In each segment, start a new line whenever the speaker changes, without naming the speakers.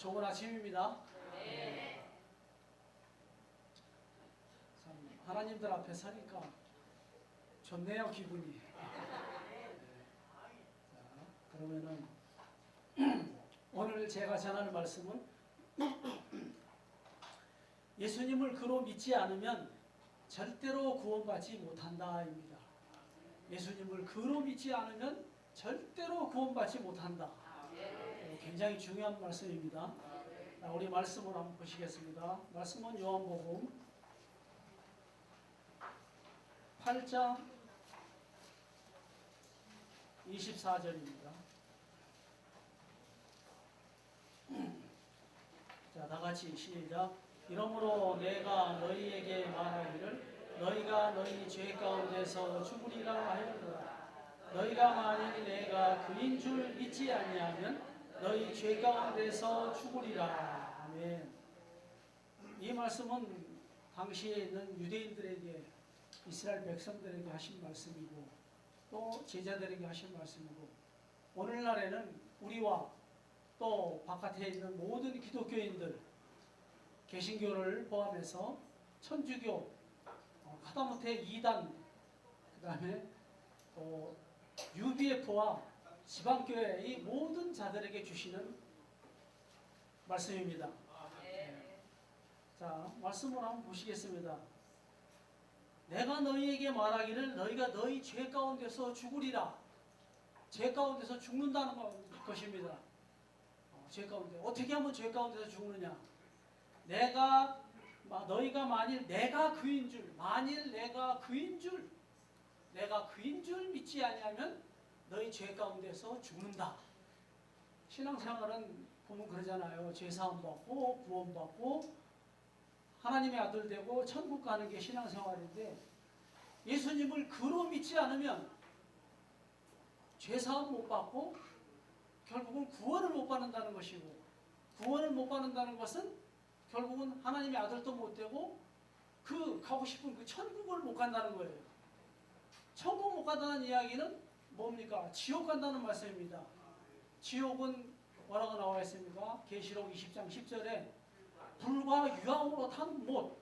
좋은 아침입니다. 참 하나님들 앞에 서니까 좋네요, 기분이. 자, 그러면은 오늘 제가 전하는 말씀은 예수님을 그로 믿지 않으면 절대로 구원받지 못한다입니다. 예수님을 그로 믿지 않으면 절대로 구원받지 못한다. 굉장히 중요한 말씀입니다. 우리 말씀을 한번 보시겠습니다. 말씀은 요한복음 8장 24절입니다. 자, 다같이 시작. 이러므로 내가 너희에게 말하기를 너희가 너희 죄 가운데서 죽으리라 하였노라. 너희가 만일 내가 그인 줄 믿지 아니하면 너희 죄 가운데서 죽으리라. 아멘. 이 말씀은 당시에 있는 유대인들에게, 이스라엘 백성들에게 하신 말씀이고 또 제자들에게 하신 말씀이고, 오늘날에는 우리와 또 바깥에 있는 모든 기독교인들, 개신교를 포함해서 천주교, 하다못해 이단, 그 다음에 또 UBF와 지방교회의 모든 자들에게 주시는 말씀입니다. 자, 말씀을 한번 보시겠습니다. 내가 너희에게 말하기를 너희가 너희 죄 가운데서 죽으리라. 죄 가운데서 죽는다는 것입니다. 죄 가운데 어떻게 하면 죄 가운데서 죽느냐? 너희가 만일 내가 그인 줄, 내가 그인 줄 믿지 아니하면 너희 죄 가운데서 죽는다. 신앙생활은 보면 그러잖아요. 죄 사함 받고 구원 받고 하나님의 아들 되고 천국 가는 게 신앙생활인데, 예수님을 그로 믿지 않으면 죄 사함 못 받고 결국은 구원을 못 받는다는 것이고, 구원을 못 받는다는 것은 결국은 하나님의 아들도 못 되고 그 가고 싶은 그 천국을 못 간다는 거예요. 천국 못 간다는 이야기는 뭡니까? 지옥 간다는 말씀입니다. 지옥은 뭐라고 나와 있습니까? 계시록 20장 10절에 불과 유황으로 탄 못,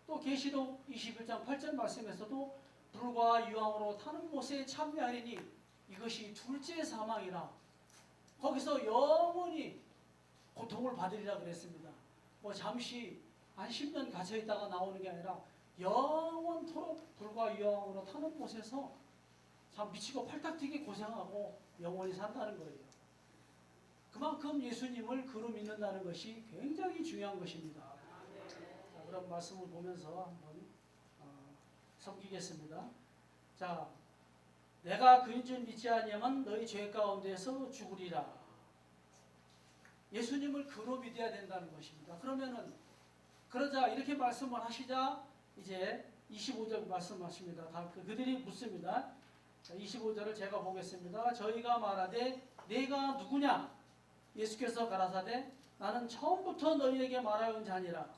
또 계시록 21장 8절 말씀에서도 불과 유황으로 타는 못에 참여하리니 이것이 둘째 사망이라. 거기서 영원히 고통을 받으리라 그랬습니다. 잠시 한 10년 갇혀 있다가 나오는 게 아니라 영원토록 불과 유황으로 타는 못에서 참 미치고 팔딱 뛰게 고생하고 영원히 산다는 거예요. 그만큼 예수님을 그로 믿는다는 것이 굉장히 중요한 것입니다. 자, 그럼 말씀을 보면서 한번 섬기겠습니다. 자, 내가 그인 줄 믿지 아니하면 너희 죄 가운데서 죽으리라. 예수님을 그로 믿어야 된다는 것입니다. 그러자 이렇게 말씀을 하시자 이제 25절 말씀하십니다. 그들이 묻습니다. 25절을 제가 보겠습니다. 저희가 말하되 내가 누구냐? 예수께서 가라사대 나는 처음부터 너희에게 말하온 자니라.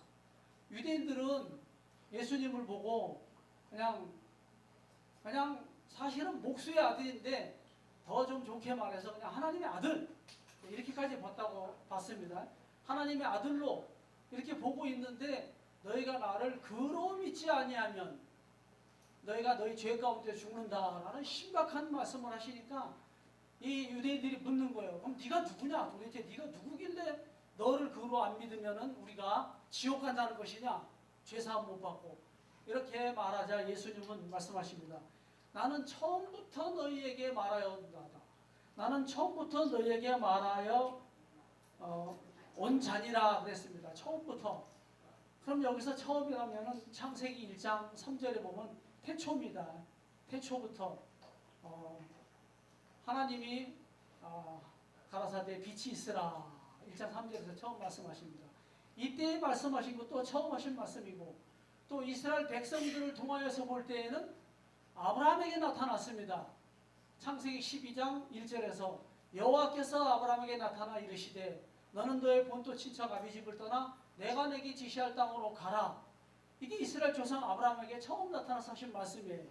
유대인들은 예수님을 보고 그냥 사실은 목수의 아들인데 더 좀 좋게 말해서 그냥 하나님의 아들 이렇게까지 봤습니다. 하나님의 아들로 이렇게 보고 있는데 너희가 나를 그로 믿지 아니하면 너희가 너희 죄 가운데 죽는다라는 심각한 말씀을 하시니까 이 유대인들이 묻는 거예요. 그럼 네가 누구냐? 도대체 네가 누구길래 너를 그로 안 믿으면은 우리가 지옥 간다는 것이냐? 죄 사함 못 받고. 이렇게 말하자 예수님은 말씀하십니다. 나는 처음부터 너희에게 말하였다. 나는 처음부터 너희에게 말하여 온 자니라 그랬습니다. 처음부터. 그럼 여기서 처음이라면은 창세기 1장 3절에 보면 태초입니다. 태초부터 하나님이 가라사대 빛이 있으라 1장 3절에서 처음 말씀하십니다. 이때 말씀하신 것도 처음 하신 말씀이고, 또 이스라엘 백성들을 통하여서 볼 때에는 아브라함에게 나타났습니다. 창세기 12장 1절에서 여호와께서 아브라함에게 나타나 이르시되 너는 너의 본토 친척 아비집을 떠나 내가 내게 지시할 땅으로 가라. 이게 이스라엘 조상 아브라함에게 처음 나타나서 하신 말씀이에요.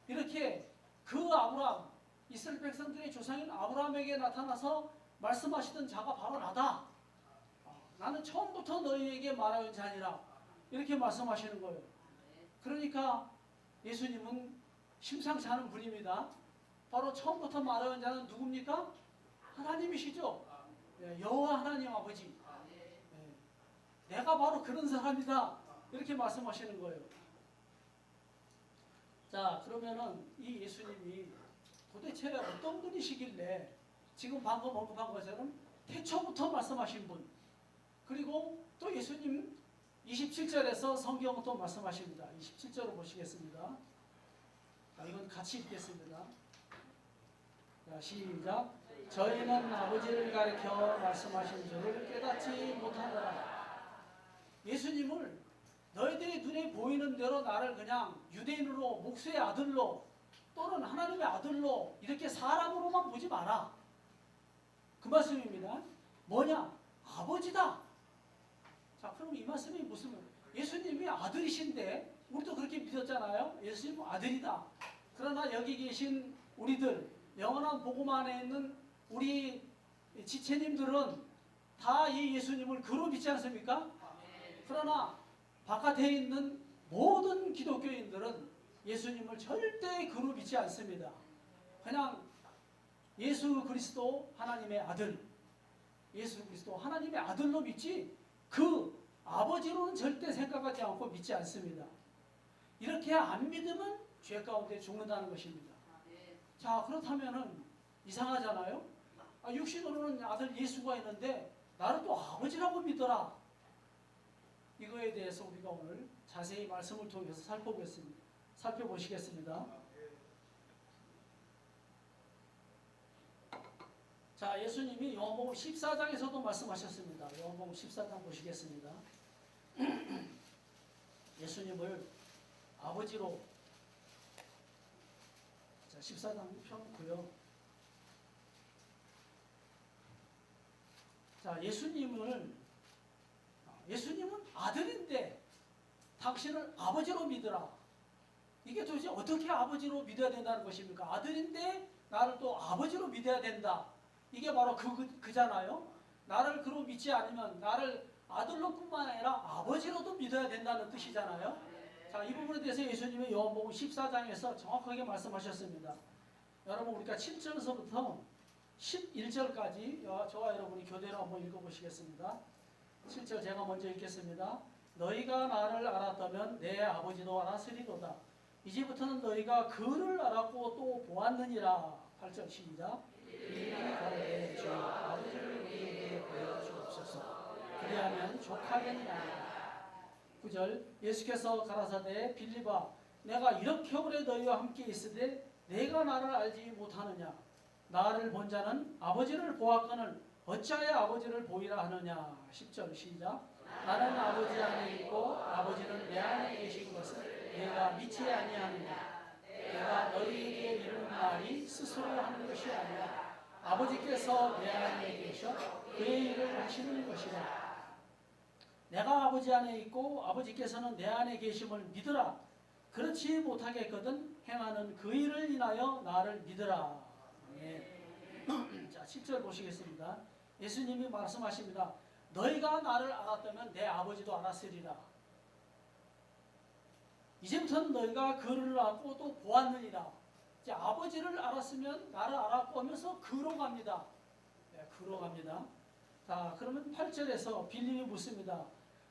이렇게 그 아브라함, 이스라엘 백성들의 조상인 아브라함에게 나타나서 말씀하시던 자가 바로 나다. 나는 처음부터 너희에게 말하는 자니라. 이렇게 말씀하시는 거예요. 그러니까 예수님은 심상치 않은 분입니다. 바로 처음부터 말하는 자는 누굽니까? 하나님이시죠. 여호와 하나님 아버지. 내가 바로 그런 사람이다. 이렇게 말씀하시는 거예요. 자, 그러면은 이 예수님이 도대체 어떤 분이시길래 지금 방금 언급한 것처럼 태초부터 말씀하신 분, 그리고 또 예수님 27절에서 성경은 또 말씀하십니다. 27절을 보시겠습니다. 자, 이건 같이 읽겠습니다. 자, 시작. 저희는 아버지를 가리켜 말씀하신 줄을 깨닫지 못하더라. 예수님을 너희들이 눈에 보이는 대로 나를 그냥 유대인으로, 목수의 아들로, 또는 하나님의 아들로 이렇게 사람으로만 보지 마라. 그 말씀입니다. 뭐냐? 아버지다. 자, 그럼 이 말씀이 무슨 말이에요? 예수님이 아들이신데 우리도 그렇게 믿었잖아요. 예수님은 아들이다. 그러나 여기 계신 우리들, 영원한 복음 안에 있는 우리 지체님들은 다 이 예수님을 그로 믿지 않습니까? 그러나 바깥에 있는 모든 기독교인들은 예수님을 절대 그로 믿지 않습니다. 그냥 예수 그리스도 하나님의 아들, 예수 그리스도 하나님의 아들로 믿지 그 아버지로는 절대 생각하지 않고 믿지 않습니다. 이렇게 안 믿으면 죄 가운데 죽는다는 것입니다. 자, 그렇다면은 이상하잖아요. 육신으로는 아들 예수가 있는데 나를 또 아버지라고 믿어라. 이거에 대해서 우리가 오늘 자세히 말씀을 통해서 살펴보시겠습니다. 자, 예수님이 요한복음 14장에서도 말씀하셨습니다. 요한복음 14장 보시겠습니다. 예수님을 아버지로, 자, 14장 펴놓고요. 자, 예수님은 아들인데 당신을 아버지로 믿으라. 이게 도대체 어떻게 아버지로 믿어야 된다는 것입니까? 아들인데 나를 또 아버지로 믿어야 된다. 이게 바로 그잖아요. 나를 그로 믿지 않으면 나를 아들로 뿐만 아니라 아버지로도 믿어야 된다는 뜻이잖아요. 자, 이 부분에 대해서 예수님이 요한복음 14장에서 정확하게 말씀하셨습니다. 여러분, 우리가 7절에서부터 11절까지 저와 여러분이 교대로 한번 읽어보시겠습니다. 7절 제가 먼저 읽겠습니다. 너희가 나를 알았다면 내 아버지도 알았으리로다. 이제부터는 너희가 그를 알았고 또 보았느니라. 8절 시작. 이는 가로되 주 아버지를 우리에게 보여주옵소서. 그리하면 족하겠나이다. 9절 예수께서 가라사대 빌립아 내가 이렇게 오래 너희와 함께 있으되 내가 나를 알지 못하느냐. 나를 본 자는 아버지를 보았거늘 어찌하여 아버지를 보이라 하느냐. 10절 시작. 나는 아버지 안에 있고 아버지는 내 안에 계신 것을 내가 믿지 아니하느냐. 내가 너희에게 이르는 말이 스스로 하는 것이 아니라 아버지께서 내 안에 계셔 그의 일을 하시는 것이라. 내가 아버지 안에 있고 아버지께서는 내 안에 계심을 믿으라. 그렇지 못하겠거든 행하는 그 일을 인하여 나를 믿으라. 네. 자, 10절 보시겠습니다. 예수님이 말씀하십니다. 너희가 나를 알았다면 내 아버지도 알았으리라. 이제부터는 너희가 그를 알고 또 보았느니라. 이제 아버지를 알았으면 나를 알았고 하면서 그로 갑니다. 네, 그로 갑니다. 자, 그러면 8절에서 빌립이 묻습니다.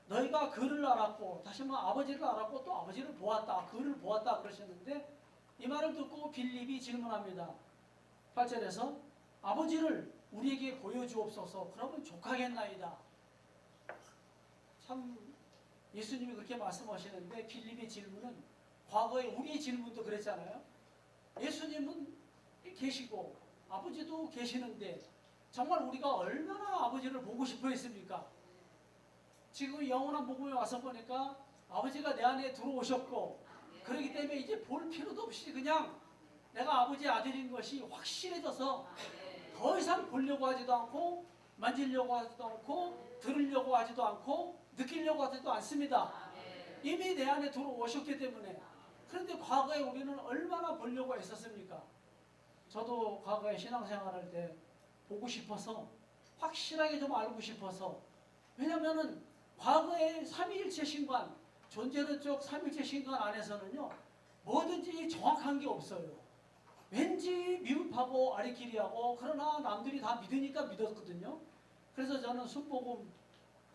너희가 그를 알았고, 다시 한번 아버지를 알았고 또 아버지를 보았다. 그를 보았다 그러셨는데 이 말을 듣고 빌립이 질문합니다. 8절에서 아버지를 우리에게 보여주옵소서. 그러면 족하겠나이다. 참 예수님이 그렇게 말씀하시는데 빌립의 질문은 과거에 우리의 질문도 그랬잖아요. 예수님은 계시고 아버지도 계시는데 정말 우리가 얼마나 아버지를 보고 싶어 했습니까? 지금 영원한 복음에 와서 보니까 아버지가 내 안에 들어오셨고 그렇기 때문에 이제 볼 필요도 없이 그냥 내가 아버지 아들인 것이 확실해져서 더 이상 보려고 하지도 않고 만지려고 하지도 않고 들으려고 하지도 않고 느끼려고 하지도 않습니다. 이미 내 안에 들어오셨기 때문에. 그런데 과거에 우리는 얼마나 보려고 했었습니까? 저도 과거에 신앙생활할 때 보고 싶어서 확실하게 좀 알고 싶어서 왜냐하면은 과거의 삼위일체 신관, 존재론적 삼위일체 신관 안에서는요, 뭐든지 정확한 게 없어요. 왠지 미흡하고 아리끼리하고, 그러나 남들이 다 믿으니까 믿었거든요. 그래서 저는 순복음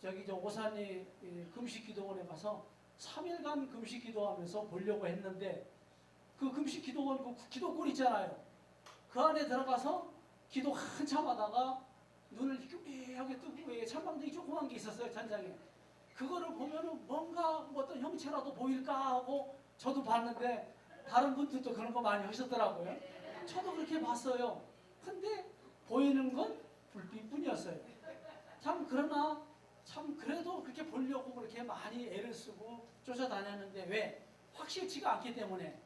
저 오산리 금식기도원에 가서 3일간 금식기도하면서 보려고 했는데, 그 금식기도원 그 기도골 있잖아요. 그 안에 들어가서 기도 한참 하다가 눈을 꾸리하게 뜨고, 왜 찬방등이 조그만 게 있었어요, 찬장에. 그거를 보면은 뭔가 뭐 어떤 형체라도 보일까 하고 저도 봤는데, 다른 분들도 그런 거 많이 하셨더라고요. 저도 그렇게 봤어요. 근데 보이는 건 불빛뿐이었어요. 참 그러나 참 그래도 그렇게 보려고 그렇게 많이 애를 쓰고 쫓아다녔는데, 왜? 확실치가 않기 때문에.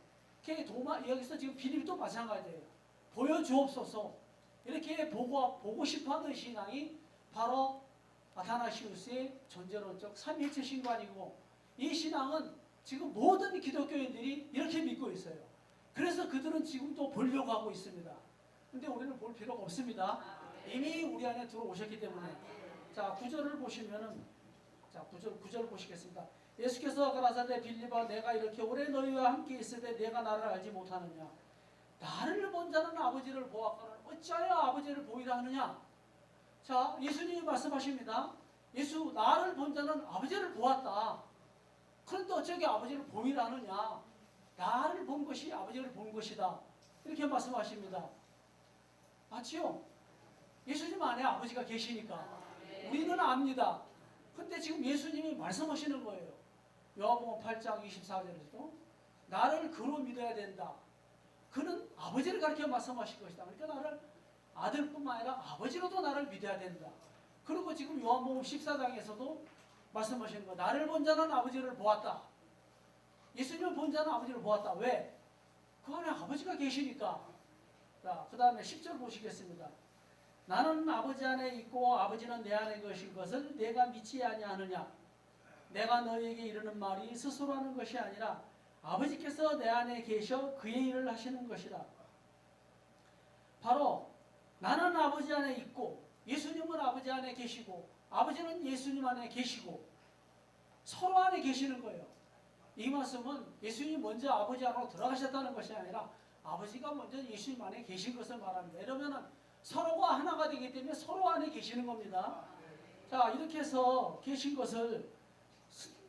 여기서 지금 비립도 마찬가지예요. 보여주옵소서. 이렇게 보고 싶어하는 신앙이 바로 아타나시우스의 존재론적 삼위일체 신관이고, 이 신앙은 지금 모든 기독교인들이 이렇게 믿고 있어요. 그래서 그들은 지금도 보려고 하고 있습니다. 근데 우리는 볼 필요가 없습니다. 이미 우리 안에 들어오셨기 때문에. 자, 9절을 보시면은, 자, 9절 보시겠습니다. 예수께서 가라사대 빌립아, 내가 이렇게 오래 너희와 함께 있을 때 내가 나를 알지 못하느냐? 나를 본 자는 아버지를 보았거늘 어찌하여 아버지를 보이라 하느냐? 자, 예수님이 말씀하십니다. 나를 본 자는 아버지를 보았다. 그런데 어쩌게 아버지를 보이라 하느냐? 나를 본 것이 아버지를 본 것이다. 이렇게 말씀하십니다. 맞지요? 예수님 안에 아버지가 계시니까 우리는 압니다. 근데 지금 예수님이 말씀하시는 거예요. 요한복음 8장 24절에서도 나를 그로 믿어야 된다. 그는 아버지를 가르쳐 말씀하실 것이다. 그러니까 나를 아들뿐만 아니라 아버지로도 나를 믿어야 된다. 그리고 지금 요한복음 14장에서도 말씀하시는 거, 나를 본 자는 아버지를 보았다. 예수님을 본 자는 아버지를 보았다. 왜? 그 안에 아버지가 계시니까. 자, 그 다음에 10절 보시겠습니다. 나는 아버지 안에 있고 아버지는 내 안에 계신 것을 내가 믿지 아니하느냐? 내가 너희에게 이르는 말이 스스로 하는 것이 아니라 아버지께서 내 안에 계셔 그의 일을 하시는 것이다. 바로 나는 아버지 안에 있고, 예수님은 아버지 안에 계시고, 아버지는 예수님 안에 계시고, 서로 안에 계시는 거예요. 이 말씀은 예수님이 먼저 아버지 안으로 들어가셨다는 것이 아니라 아버지가 먼저 예수님 안에 계신 것을 말합니다. 이러면 서로가 하나가 되기 때문에 서로 안에 계시는 겁니다. 자, 이렇게 해서 계신 것을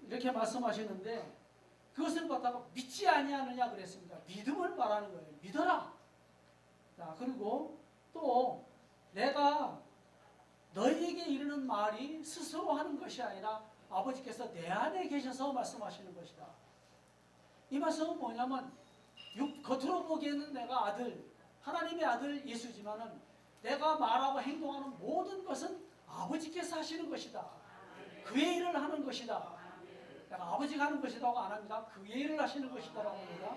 이렇게 말씀하시는데, 그것을 갖다가 믿지 아니하느냐 그랬습니다. 믿음을 말하는 거예요. 믿어라. 자, 그리고 또 내가 너희에게 이르는 말이 스스로 하는 것이 아니라 아버지께서 내 안에 계셔서 말씀하시는 것이다. 이 말씀은 뭐냐면, 겉으로 보기에는 내가 아들, 하나님의 아들 예수지만은 내가 말하고 행동하는 모든 것은 아버지께서 하시는 것이다. 그의 일을 하는 것이다. 내가 아버지가 하는 것이라고 안 합니다. 그의 일을 하시는 것이다라고 합니다.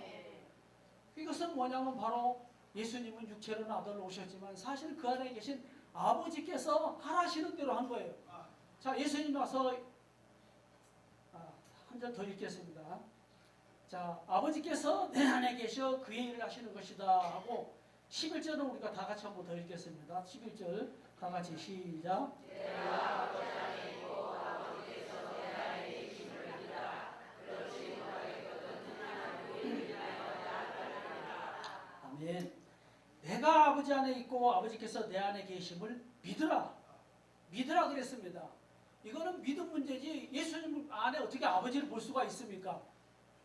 이것은 뭐냐면 바로 예수님은 육체로 아들로 오셨지만 사실 그 안에 계신 아버지께서 하라시는 대로 한 거예요. 자, 예수님 와서 한 절 더 읽겠습니다. 자, 아버지께서 내 안에 계셔 그의 일을 하시는 것이다 하고, 11절은 우리가 다 같이 한번 더 읽겠습니다. 11절 다 같이 시작. 아멘. 내가 아버지 안에 있고 아버지께서 내 안에 계심을 믿으라. 믿으라 그랬습니다. 이거는 믿음 문제지, 예수님 안에 어떻게 아버지를 볼 수가 있습니까?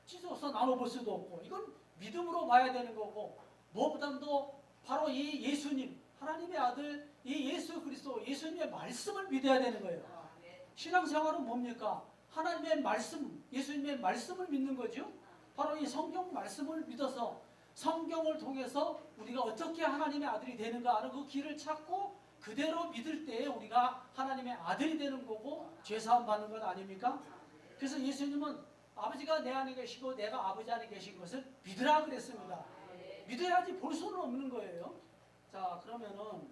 찢어서 나눠볼 수도 없고, 이건 믿음으로 봐야 되는 거고, 무엇보다도 바로 이 예수님, 하나님의 아들, 이 예수 그리스도, 예수님의 말씀을 믿어야 되는 거예요. 신앙생활은 뭡니까? 하나님의 말씀, 예수님의 말씀을 믿는 거죠. 바로 이 성경 말씀을 믿어서 성경을 통해서 우리가 어떻게 하나님의 아들이 되는가 하는 그 길을 찾고 그대로 믿을 때에 우리가 하나님의 아들이 되는 거고 죄사함 받는 것 아닙니까? 그래서 예수님은 아버지가 내 안에 계시고 내가 아버지 안에 계신 것을 믿으라 그랬습니다. 믿어야지 볼 수는 없는 거예요. 자, 그러면은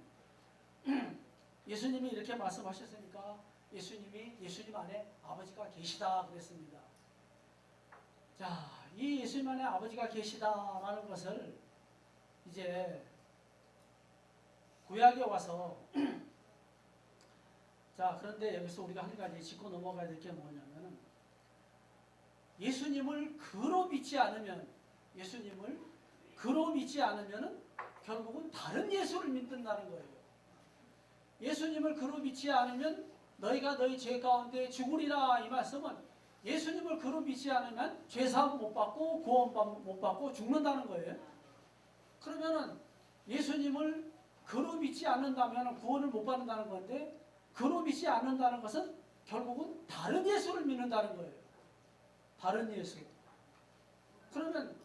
예수님이 이렇게 말씀하셨으니까 예수님 안에 아버지가 계시다 그랬습니다. 자, 이 예수님 안에 아버지가 계시다라는 것을 이제 구약에 와서 자, 그런데 여기서 우리가 한 가지 짚고 넘어가야 될 게 뭐냐면은 예수님을 그로 믿지 않으면 결국은 다른 예수를 믿는다는 거예요. 예수님을 그로 믿지 않으면 너희가 너희 죄 가운데 죽으리라. 이 말씀은 예수님을 그로 믿지 않으면 죄사함 못 받고 구원 못 받고 죽는다는 거예요. 그러면은 예수님을 그로 믿지 않는다면 구원을 못 받는다는 건데, 그로 믿지 않는다는 것은 결국은 다른 예수를 믿는다는 거예요. 다른 예수. 그러면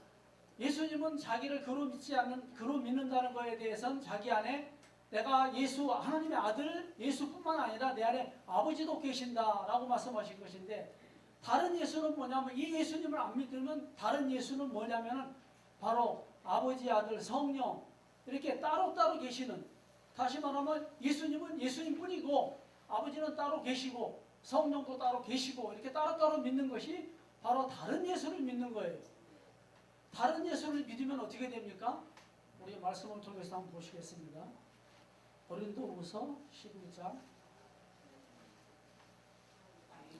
예수님은 자기를 그로 믿는다는 것에 대해서는 자기 안에 내가 예수, 하나님의 아들 예수뿐만 아니라 내 안에 아버지도 계신다라고 말씀하신 것인데, 다른 예수는 뭐냐면, 이 예수님을 안 믿으면 다른 예수는 뭐냐면은 바로 아버지, 아들, 성령 이렇게 따로따로 계시는, 다시 말하면 예수님은 예수님뿐이고 아버지는 따로 계시고 성령도 따로 계시고 이렇게 따로따로 믿는 것이 바로 다른 예수를 믿는 거예요. 다른 예수를 믿으면 어떻게 됩니까? 우리 말씀을 통해서 한번 보시겠습니다. 고린도후서 12장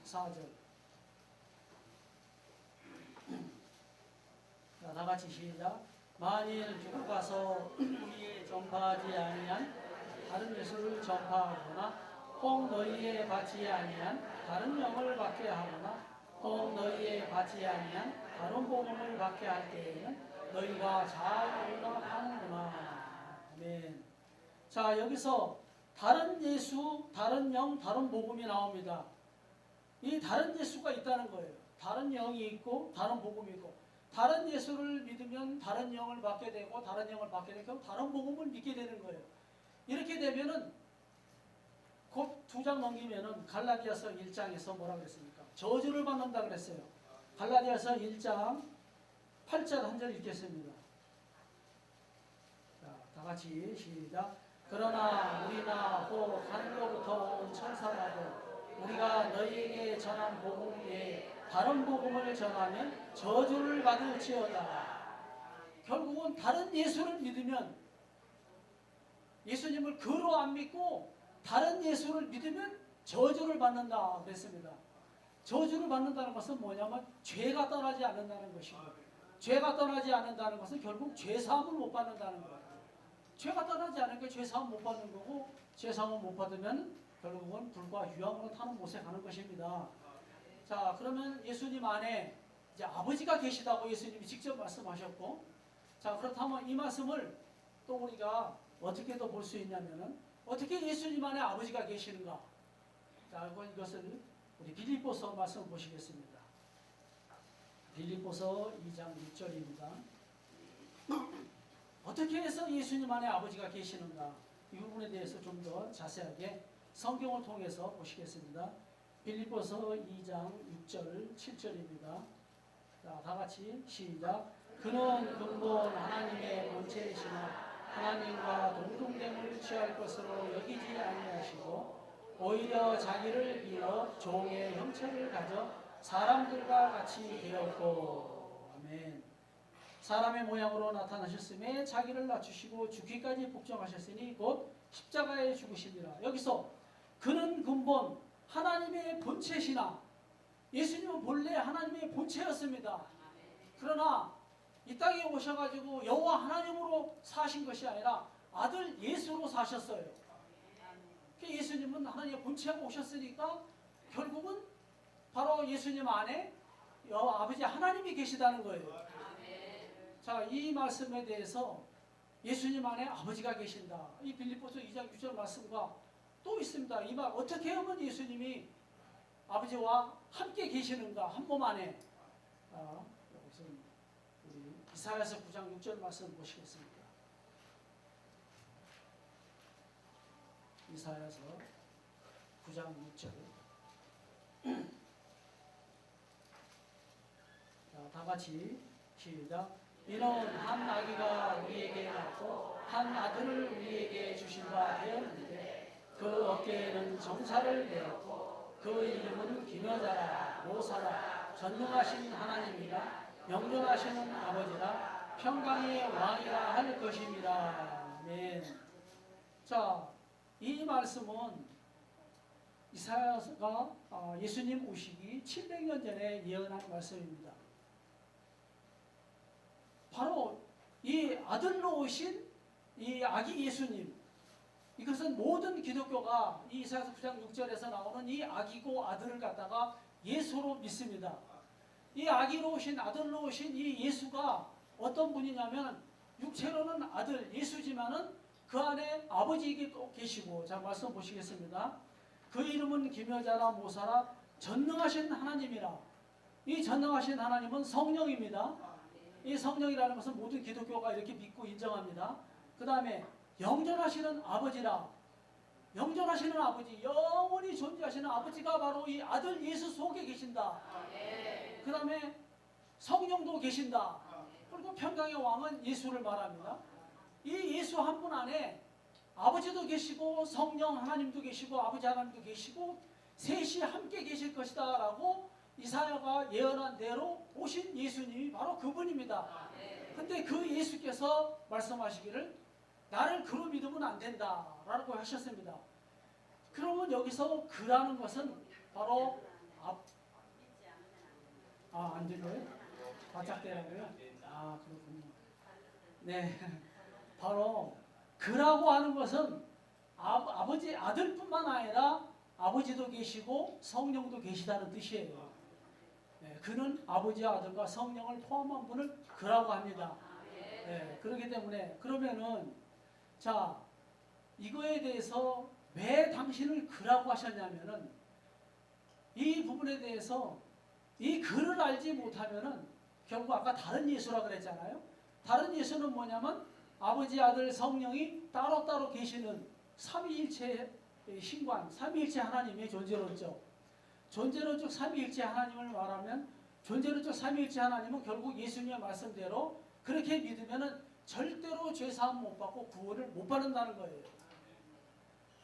4절. 자, 다 같이 시작. 만일 누구 가서 우리의 전파하지 아니한 다른 예수를 전파하거나 혹 너희에 받지 아니한 다른 영을 받게 하거나 혹 너희에 받지 아니한 다른 복음을 받게 할 때에는 너희가 잘 올라가는구나. 아멘. 자, 여기서 다른 예수, 다른 영, 다른 복음이 나옵니다. 이 다른 예수가 있다는 거예요. 다른 영이 있고 다른 복음이 있고, 다른 예수를 믿으면 다른 영을 받게 되고 다른 영을 받게 되고 다른 복음을 믿게 되는 거예요. 이렇게 되면은 곧 2장 넘기면은 갈라디아서 1장에서 뭐라고 그랬습니까? 저주를 받는다 그랬어요. 갈라디아서 1장 8절 한 절 읽겠습니다. 자, 다 같이 시작. 그러나 우리나 혹 하늘로부터 온 천사라도 우리가 너희에게 전한 복음 외에 다른 복음을 전하면 저주를 받을지어다. 결국은 다른 예수를 믿으면, 예수님을 그로 안 믿고 다른 예수를 믿으면 저주를 받는다 그랬습니다. 저주를 받는다는 것은 뭐냐면 죄가 떠나지 않는다는 것이고, 죄가 떠나지 않는다는 것은 결국 죄사함을 못 받는다는 거예요. 죄가 떠나지 않으니까 죄사함 못 받는 거고, 죄사함을 못 받으면 결국은 불과 유황으로 타는 못에 가는 것입니다. 자, 그러면 예수님 안에 이제 아버지가 계시다고 예수님이 직접 말씀하셨고, 자, 그렇다면 이 말씀을 또 우리가 어떻게 더 볼 수 있냐면은, 어떻게 예수님 안에 아버지가 계시는가? 자, 이것을 우리 빌립보서 말씀 보시겠습니다. 빌립보서 2장 6절입니다. 어떻게 해서 예수님 안에 아버지가 계시는가? 이 부분에 대해서 좀 더 자세하게 성경을 통해서 보시겠습니다. 빌립보서 2장 6절 7절입니다. 자, 다 같이 시작. 그는 근본 하나님의 본체이시나 하나님과 동등됨을 취할 것으로 여기지 아니하시고 오히려 자기를 비어 종의 형체를 가져 사람들과 같이 되었고, 아멘. 사람의 모양으로 나타나셨음에 자기를 낮추시고 죽기까지 복종하셨으니 곧 십자가에 죽으시니라. 여기서 그는 근본 하나님의 본체시나, 예수님은 본래 하나님의 본체였습니다. 그러나 이 땅에 오셔가지고 여호와 하나님으로 사신 것이 아니라 아들 예수로 사셨어요. 예수님은 하나님의 본체하고 오셨으니까 결국은 바로 예수님 안에 여호와 아버지 하나님이 계시다는 거예요. 자, 이 말씀에 대해서 예수님 안에 아버지가 계신다. 이 빌립보서 2장 6절 말씀과 또 있습니다. 이 말 어떻게 하면 예수님이 아버지와 함께 계시는가? 한 몸 안에. 여기서 우리 이사야서 9장 6절 말씀 보시겠습니다. 이사야서 9장 6절. 자, 다 같이 시작. 이는 한 아기가 우리에게 낳고 한 아들을 우리에게 주신 바 되었는데 그 어깨에는 정사를 내었고 그 이름은 기묘자라 모사라 전능하신 하나님이라 영존하시는 아버지라 평강의 왕이라 할 것입니다. 아멘. 자, 이 말씀은 이사야가 예수님 오시기 700년 전에 예언한 말씀입니다. 바로 이 아들로 오신 이 아기 예수님, 이것은 모든 기독교가 이 이사야서 9장 6절에서 나오는 이 아기고 아들을 갖다가 예수로 믿습니다. 이 아기로 오신 아들로 오신 이 예수가 어떤 분이냐면 육체로는 아들 예수지만은 그 안에 아버지가 계시고, 자 말씀 보시겠습니다. 그 이름은 기묘자라 모사라 전능하신 하나님이라. 이 전능하신 하나님은 성령입니다. 이 성령이라는 것은 모든 기독교가 이렇게 믿고 인정합니다. 그 다음에 영존하시는 아버지라. 영존하시는 아버지, 영원히 존재하시는 아버지가 바로 이 아들 예수 속에 계신다. 그 다음에 성령도 계신다. 그리고 평강의 왕은 예수를 말합니다. 이 예수 한 분 안에 아버지도 계시고 성령 하나님도 계시고 아버지 하나님도 계시고 셋이 함께 계실 것이다 라고 이사야가 예언한 대로 오신 예수님이 바로 그분입니다. 근데 그 예수께서 말씀하시기를 나를 그로 믿으면 안 된다 라고 하셨습니다. 그러면 여기서 그라는 것은 바로 안 들려요? 바짝대라고요? 그렇군요. 네, 바로 그라고 하는 것은 아버지 아들뿐만 아니라 아버지도 계시고 성령도 계시다는 뜻이에요. 네, 그는 아버지 아들과 성령을 포함한 분을 그라고 합니다. 네, 그렇기 때문에 그러면은 자 이거에 대해서 왜 당신을 그라고 하셨냐면은 이 부분에 대해서 이 그를 알지 못하면은 결국 아까 다른 예수라 그랬잖아요. 다른 예수는 뭐냐면 아버지 아들 성령이 따로따로 계시는 삼위일체의 신관, 삼위일체 하나님의 존재론적. 존재론적 삼위일체 하나님을 말하면 존재론적 삼위일체 하나님은 결국 예수님의 말씀대로 그렇게 믿으면은 절대로 죄사함 못 받고 구원을 못 받는다는 거예요.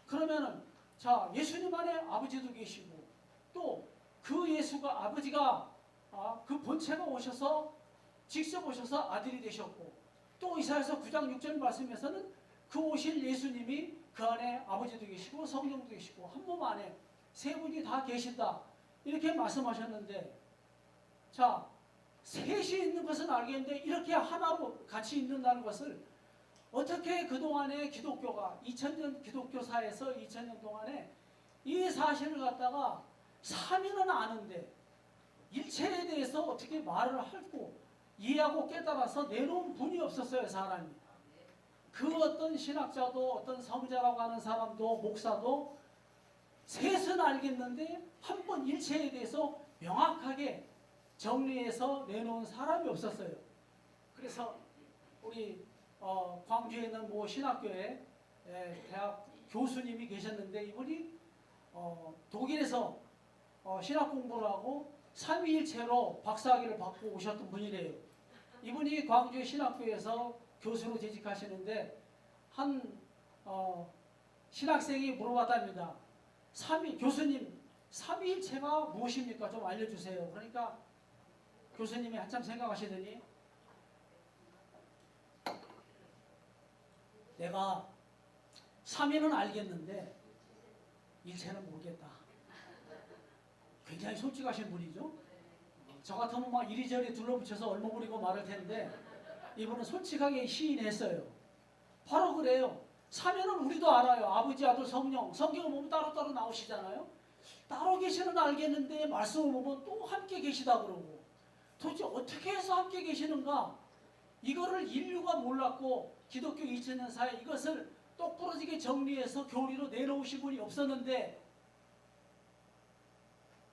그러면은 자 예수님 안에 아버지도 계시고 또 그 예수가 아버지가 그 본체가 오셔서 직접 오셔서 아들이 되셨고 또 이사야서 9장 6절 말씀에서는 그 오실 예수님이 그 안에 아버지도 계시고 성령도 계시고 한 몸 안에 세 분이 다 계신다 이렇게 말씀하셨는데 자 셋이 있는 것은 알겠는데 이렇게 하나로 같이 있는다는 것을 어떻게 그동안의 기독교가 2000년 기독교사에서 2000년 동안에 이 사실을 갖다가 삼위는 아는데 일체에 대해서 어떻게 말을 하고 이해하고 깨달아서 내놓은 분이 없었어요. 사람이. 그 어떤 신학자도 어떤 성자라고 하는 사람도 목사도 셋은 알겠는데 한 번 일체에 대해서 명확하게 정리해서 내놓은 사람이 없었어요. 그래서 우리 광주에 있는 뭐 신학교에 대학 교수님이 계셨는데 이분이 독일에서 신학 공부를 하고 삼위일체로 박사학위를 받고 오셨던 분이래요. 이분이 광주의 신학교에서 교수로 재직하시는데 한 신학생이 물어봤답니다. 교수님 삼위일체가 무엇입니까? 좀 알려주세요. 그러니까 교수님이 한참 생각하시더니 내가 삼위는 알겠는데 일체는 모르겠다. 굉장히 솔직하신 분이죠. 저 같으면 막 이리저리 둘러붙여서 얼머무리고 말할 텐데 이분은 솔직하게 시인했어요. 바로 그래요. 삼위는 우리도 알아요. 아버지, 아들, 성령. 성경을 보면 따로따로 나오시잖아요. 따로 계시는 알겠는데 말씀을 보면 또 함께 계시다 그러고 도대체 어떻게 해서 함께 계시는가? 이거를 인류가 몰랐고 기독교 2000년 사이 이것을 똑부러지게 정리해서 교리로 내놓으신 분이 없었는데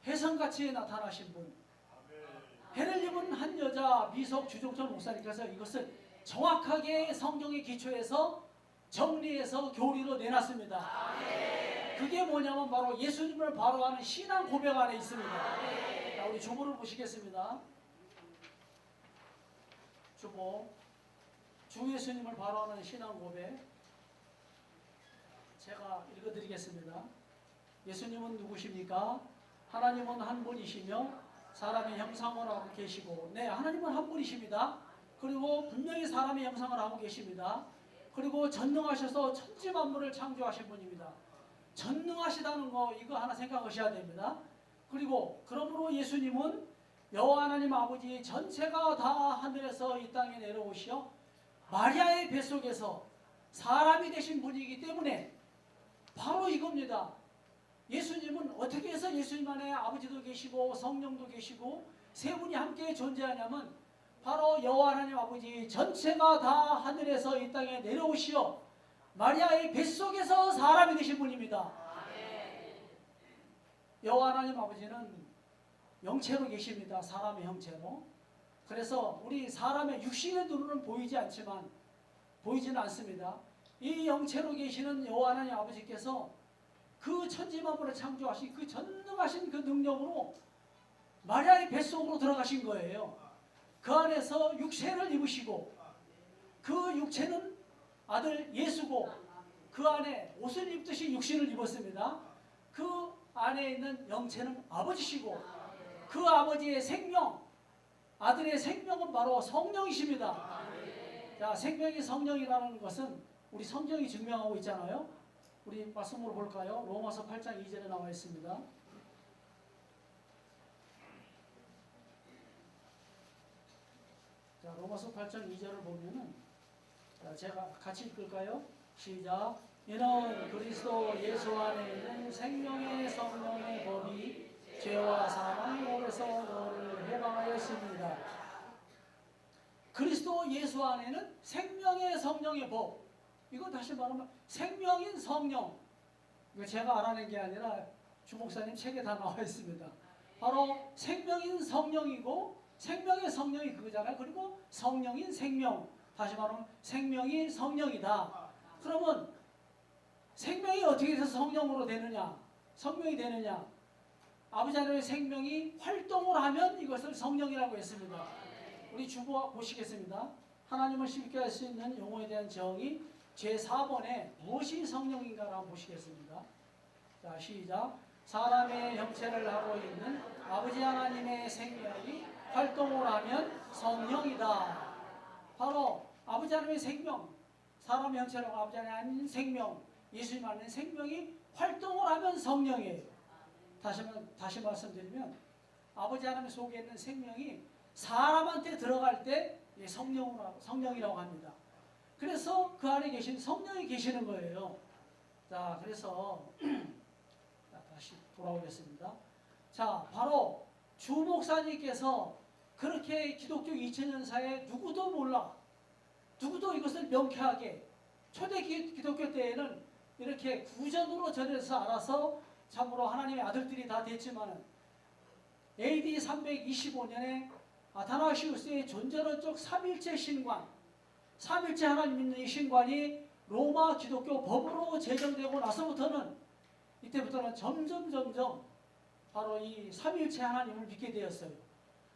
해성같이 나타나신 분, 해를 입은 한 여자 미석 주종천 목사님께서 이것을 정확하게 성경의 기초에서 정리해서 교리로 내놨습니다. 그게 뭐냐면 바로 예수님을 바로하는 신앙 고백 안에 있습니다. 자, 우리 주보를 보시겠습니다. 주보, 주 예수님을 바로하는 신앙 고백 제가 읽어드리겠습니다. 예수님은 누구십니까? 하나님은 한 분이시며 사람의 형상을 하고 계시고, 네, 하나님은 한 분이십니다. 그리고 분명히 사람의 형상을 하고 계십니다. 그리고 전능하셔서 천지 만물을 창조하신 분입니다. 전능하시다는 거 이거 하나 생각하셔야 됩니다. 그리고 그러므로 예수님은 여호와 하나님 아버지 전체가 다 하늘에서 이 땅에 내려오시어 마리아의 뱃속에서 사람이 되신 분이기 때문에 바로 이겁니다. 예수님은 어떻게 해서 예수님 안에 아버지도 계시고 성령도 계시고 세 분이 함께 존재하냐면 바로 여호와 하나님 아버지 전체가 다 하늘에서 이 땅에 내려오시어 마리아의 뱃속에서 사람이 되신 분입니다. 여호와 하나님 아버지는 영체로 계십니다. 사람의 형체로. 그래서 우리 사람의 육신의 눈으로는 보이지 않지만 보이지는 않습니다. 이 영체로 계시는 여호와 하나님 아버지께서 그 천지만물을 창조하신 그 전능하신 그 능력으로 마리아의 뱃속으로 들어가신 거예요. 그 안에서 육체를 입으시고 그 육체는 아들 예수고 그 안에 옷을 입듯이 육신을 입었습니다. 그 안에 있는 영체는 아버지시고 그 아버지의 생명, 아들의 생명은 바로 성령이십니다. 자, 생명이 성령이라는 것은 우리 성경이 증명하고 있잖아요. 우리 말씀으로 볼까요? 로마서 8장 2절에 나와 있습니다. 자, 로마서 8장 2절을 보면은 제가 같이 읽을까요? 시작. 이는 그리스도 예수 안에 있는 생명의 성령의 법이 죄와 사망의 법에서 너를 해방하였습니다. 그리스도 예수 안에는 생명의 성령의 법. 이거 다시 말하면 생명인 성령. 이거 제가 알아낸 게 아니라 주목사님 책에 다 나와 있습니다. 바로 생명인 성령이고 생명의 성령이 그거잖아요. 그리고 성령인 생명. 다시 말하면 생명이 성령이다. 그러면 생명이 어떻게 해서 성령으로 되느냐? 성령이 되느냐? 아버지 하나님의 생명이 활동을 하면 이것을 성령이라고 했습니다. 우리 주보 보시겠습니다. 하나님을 쉽게 할 수 있는 용어에 대한 정의 제4번에 무엇이 성령인가라고 보시겠습니다. 자, 시작. 사람의 형체를 하고 있는 아버지 하나님의 생명이 활동을 하면 성령이다. 바로 아버지 하나님의 생명, 사람의 형체를 하고 아버지 하나님의 생명, 예수님 안에 성령이 활동을 하면 성령이에요. 다시 말씀드리면 아버지 하나님 속에 있는 생명이 사람한테 들어갈 때 성령이라고 합니다. 그래서 그 안에 계신 성령이 계시는 거예요. 자, 그래서 다시 돌아오겠습니다. 자, 바로 주 목사님께서 그렇게 기독교 2000년사에 누구도 몰라, 누구도 이것을 명쾌하게 초대 기독교 때에는 이렇게 구전으로 전해서 알아서 참으로 하나님의 아들들이 다 됐지만 AD 325년에 아타나시우스의 존재론적 삼일체 신관, 삼일체 하나님 믿는 이 신관이 로마 기독교 법으로 제정되고 나서부터는 이때부터는 점점 바로 이 삼일체 하나님을 믿게 되었어요.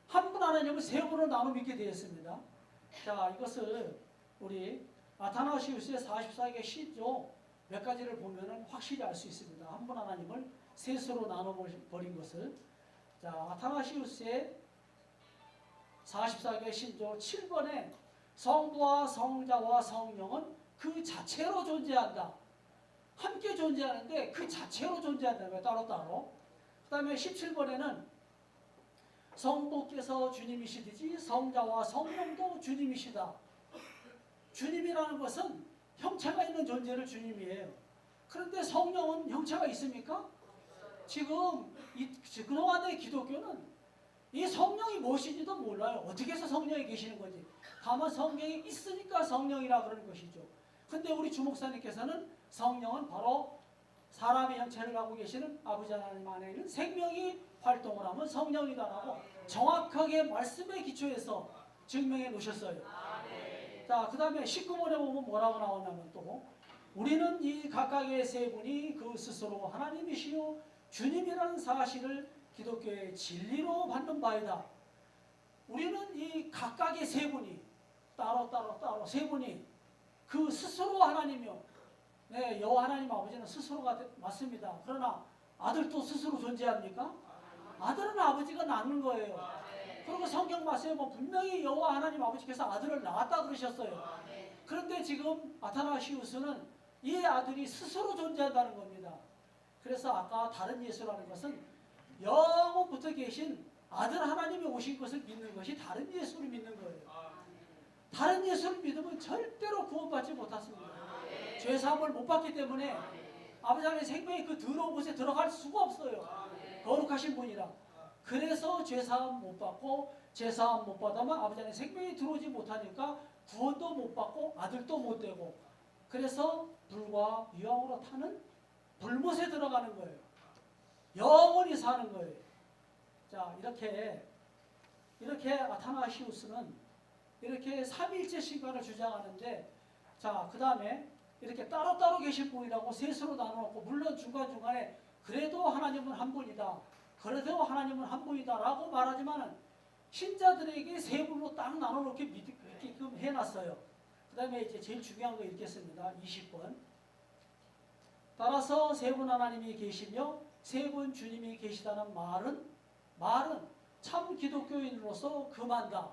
한 분 하나님을 세 분으로 나눠 믿게 되었습니다. 자, 이것을 우리 아타나시우스의 44개 시조 몇 가지를 보면은 확실히 알 수 있습니다. 한 분 하나님을 셋으로 나눠 버린 것을. 자, 아타나시우스의 44개 신조 7번에 성부와 성자와 성령은 그 자체로 존재한다. 함께 존재하는데 그 자체로 존재한다고요. 따로따로. 그 다음에 17번에는 성부께서 주님이시듯이 성자와 성령도 주님이시다. 주님이라는 것은 형체가 있는 존재를 주님이에요. 그런데 성령은 형체가 있습니까? 지금 그동안의 기독교는 이 성령이 무엇인지도 몰라요. 어떻게 해서 성령이 계시는 건지. 다만 성경이 있으니까 성령이라 그러는 것이죠. 근데 우리 주목사님께서는 성령은 바로 사람의 형체를 갖고 계시는 아버지 하나님 안에 있는 생명이 활동을 하면 성령이다라고 정확하게 말씀에 기초해서 증명해 놓으셨어요. 자, 그 다음에 19번에 보면 뭐라고 나오냐면 또 우리는 이 각각의 세 분이 그 스스로 하나님이시요 주님이라는 사실을 기독교의 진리로 받는 바이다. 우리는 이 각각의 세 분이 따로 세 분이 그 스스로 하나님이요. 네, 여호와 하나님 아버지는 스스로가 맞습니다. 그러나 아들도 스스로 존재합니까? 아들은 아버지가 낳는 거예요. 그리고 성경 말씀에 보면 분명히 여호와 하나님 아버지께서 아들을 낳았다 그러셨어요. 그런데 지금 아타나시우스는 이 아들이 스스로 존재한다는 겁니다. 그래서 아까 다른 예수라는 것은 영원부터 계신 아들 하나님이 오신 것을 믿는 것이 다른 예수를 믿는 거예요. 다른 예수를 믿으면 절대로 구원받지 못했습니다. 죄사함을 못 받기 때문에 아버지 하나님의 생명이 그 더러운 곳에 들어갈 수가 없어요. 거룩하신 분이라. 그래서 죄사함 못 받고 죄사함 못 받으면 아버지 하나님의 생명이 들어오지 못하니까 구원도 못 받고 아들도 못 되고 그래서 불과 유황으로 타는 불못에 들어가는 거예요. 영원히 사는 거예요. 자, 이렇게 아타나시우스는 이렇게 삼위일체 신간을 주장하는데, 자, 그 다음에 이렇게 따로따로 계신 분이라고 셋으로 나눠놓고, 물론 중간중간에 그래도 하나님은 한 분이다, 그래도 하나님은 한 분이다라고 말하지만은 신자들에게 세 분으로 딱 나눠놓게끔 해놨어요. 그 다음에 이제 제일 중요한 거 읽겠습니다. 20번. 따라서 세 분 하나님이 계시며 세 분 주님이 계시다는 말은 참 기독교인으로서 금한다.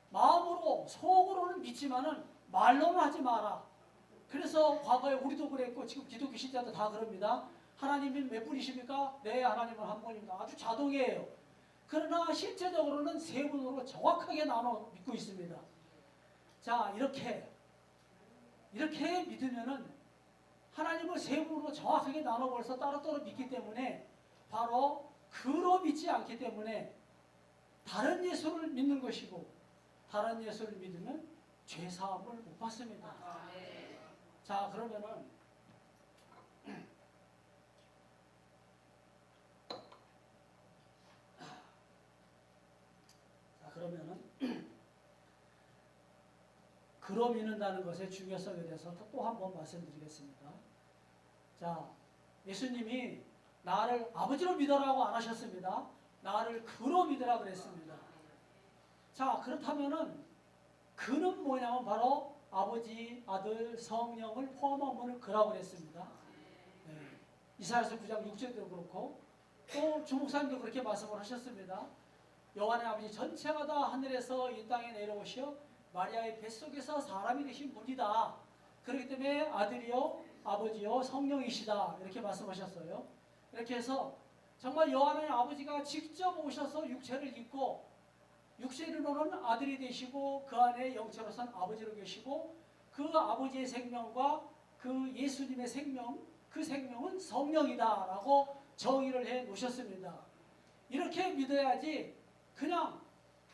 마음으로 속으로는 믿지만은 말로는 하지 마라. 그래서 과거에 우리도 그랬고 지금 기독교 신자도 다 그럽니다. 하나님이 몇 분이십니까? 네, 하나님은 한 분입니다. 아주 자동이에요. 그러나 실제적으로는 세 분으로 정확하게 나눠 믿고 있습니다. 자, 이렇게 믿으면은 하나님을 세 분으로 정확하게 나눠버려서 따로따로 믿기 때문에 바로 그로 믿지 않기 때문에 다른 예수를 믿는 것이고 다른 예수를 믿으면 죄사함을 못 받습니다. 자, 그러면은 그로 믿는다는 것의 중요성에 대해서 또 한 번 말씀드리겠습니다. 자, 예수님이 나를 아버지로 믿으라고 안 하셨습니다. 나를 그로 믿으라 그랬습니다. 자, 그렇다면은 그는 뭐냐면 바로 아버지, 아들, 성령을 포함한 분을 그라고 그랬습니다. 네. 이사야서 9장 6절도 그렇고 또 주목사님도 그렇게 말씀을 하셨습니다. 여호와의 아버지 전체가 다 하늘에서 이 땅에 내려오시어 마리아의 뱃속에서 사람이 되신 분이다. 그렇기 때문에 아들이요 아버지요 성령이시다. 이렇게 말씀하셨어요. 이렇게 해서 정말 여호와의 아버지가 직접 오셔서 육체를 입고 육체로는 아들이 되시고 그 안에 영체로서는 아버지로 계시고 그 아버지의 생명과 그 예수님의 생명, 그 생명은 성령이다라고 정의를 해 놓으셨습니다. 이렇게 믿어야지 그냥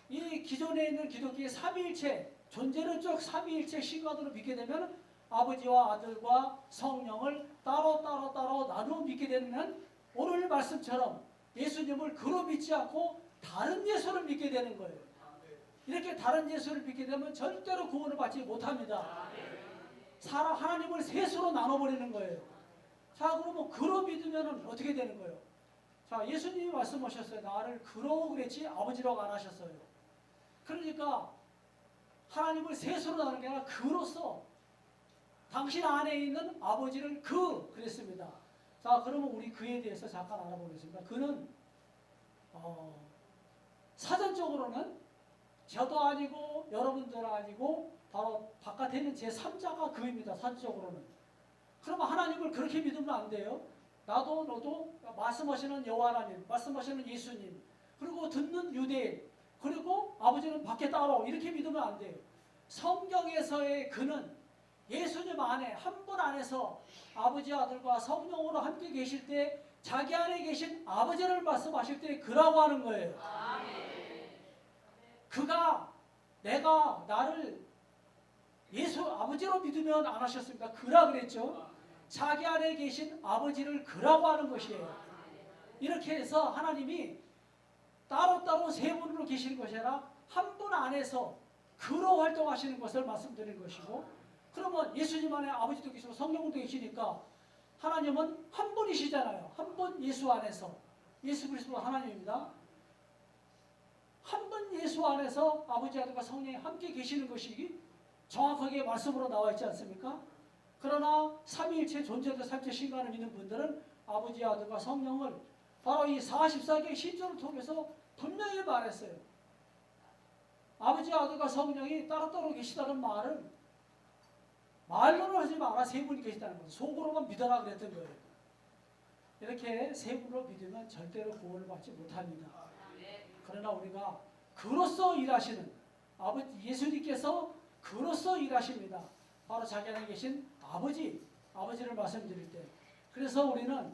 이 기존에 있는 기독교의 삼위일체, 존재는 쭉 삼위일체 신관으로 믿게 되면 아버지와 아들과 성령을 따로 나누어 믿게 되면 오늘 말씀처럼 예수님을 그로 믿지 않고 다른 예수를 믿게 되는 거예요. 이렇게 다른 예수를 믿게 되면 절대로 구원을 받지 못합니다. 하나님을 셋으로 나눠버리는 거예요. 자, 그러면 그로 믿으면 어떻게 되는 거예요? 자, 예수님이 말씀하셨어요. 나를 그로 그랬지 아버지라고 안 하셨어요. 그러니까 하나님을 셋으로 나누는 게 아니라 그로서 당신 안에 있는 아버지를 그랬습니다. 자, 그러면 우리 그에 대해서 잠깐 알아보겠습니다. 그는 사전적으로는 저도 아니고 여러분들 아니고 바로 바깥에 있는 제3자가 그입니다. 사전적으로는. 그러면 하나님을 그렇게 믿으면 안 돼요. 나도 너도 말씀하시는 여호와 하나님, 말씀하시는 예수님, 그리고 듣는 유대인, 그리고 아버지는 밖에 따로 이렇게 믿으면 안 돼요. 성경에서의 그는 예수님 안에 한 분 안에서 아버지 아들과 성령으로 함께 계실 때 자기 안에 계신 아버지를 말씀하실 때 그라고 하는 거예요. 그가 내가 나를 예수 아버지로 믿으면 안 하셨습니까? 그라 그랬죠. 자기 안에 계신 아버지를 그라고 하는 것이에요. 이렇게 해서 하나님이 따로따로 세 분으로 계시는 것이 아니라 한 분 안에서 그로 활동하시는 것을 말씀드린 것이고, 그러면 예수님 안에 아버지도 계시고 성령도 계시니까 하나님은 한 분이시잖아요. 한 분 예수 안에서. 예수 그리스도 하나님입니다. 한 분 예수 안에서 아버지 아들과 성령이 함께 계시는 것이 정확하게 말씀으로 나와 있지 않습니까? 그러나 삼위일체 존재도 삼체 신간을 믿는 분들은 아버지 아들과 성령을 바로 이 44개의 신조를 통해서 분명히 말했어요. 아버지 아들과 성령이 따로따로 계시다는 말은 말로는 하지 마라, 세 분이 계시다는 거예요. 속으로만 믿어라 그랬던 거예요. 이렇게 세 분으로 믿으면 절대로 구원을 받지 못합니다. 그러나 우리가 그로서 일하시는 아버지 예수님께서 그로서 일하십니다. 바로 자기 안에 계신 아버지를 말씀드릴 때, 그래서 우리는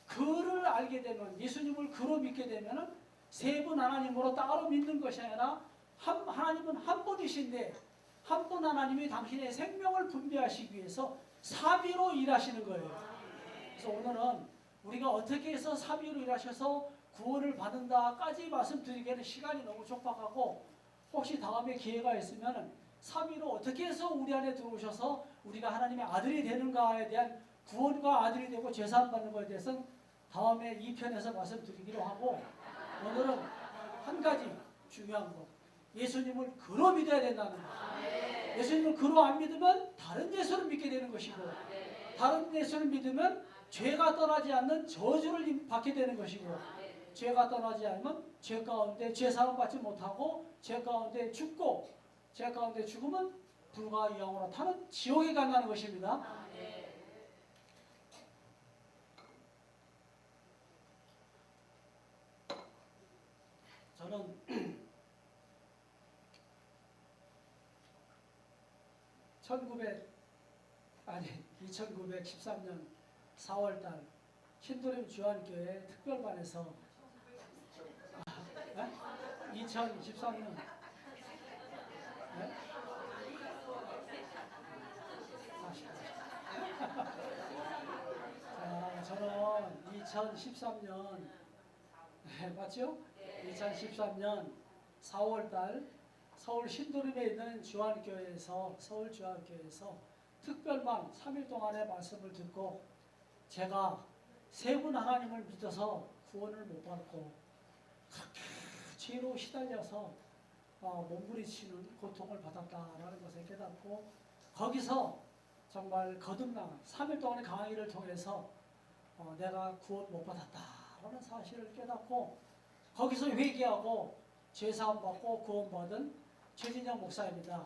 그를 알게 되면, 예수님을 그로 믿게 되면 세 분 하나님으로 따로 믿는 것이 아니라 하나님은 한 분이신데 한 분 하나님이 당신의 생명을 분배하시기 위해서 사비로 일하시는 거예요. 그래서 오늘은 우리가 어떻게 해서 사비로 일하셔서 구원을 받는다까지 말씀드리기에는 시간이 너무 촉박하고, 혹시 다음에 기회가 있으면 사비로 어떻게 해서 우리 안에 들어오셔서 우리가 하나님의 아들이 되는가에 대한, 구원과 아들이 되고 죄사함 받는 것에 대해서는 다음에 2편에서 말씀드리기로 하고, 오늘은 한 가지 중요한 것, 예수님을 그로 믿어야 된다는 것. 예수님을 그로 안 믿으면 다른 예수를 믿게 되는 것이고, 다른 예수를 믿으면 죄가 떠나지 않는 저주를 받게 되는 것이고, 죄가 떠나지 않으면 죄 가운데 죄사함 받지 못하고 죄 가운데 죽고, 죄 가운데 죽으면 불과 영으로 타는 지옥에 간다는 것입니다. 저는 2013년 4월달 신도림 주한교회 특별반에서 2013년 저는 2013년 맞죠? 2013년 4월달 서울 신도림에 있는 주한교회에서, 서울 주한교회에서 특별반 3일 동안의 말씀을 듣고, 제가 세 분 하나님을 믿어서 구원을 못 받고 그렇게 죄로 시달려서 몸부리치는 고통을 받았다라는 것을 깨닫고, 거기서 정말 거듭난 3일 동안의 강의를 통해서 내가 구원 못 받았다라는 사실을 깨닫고, 거기서 회개하고 죄사함 받고 구원받은 최진영 목사입니다.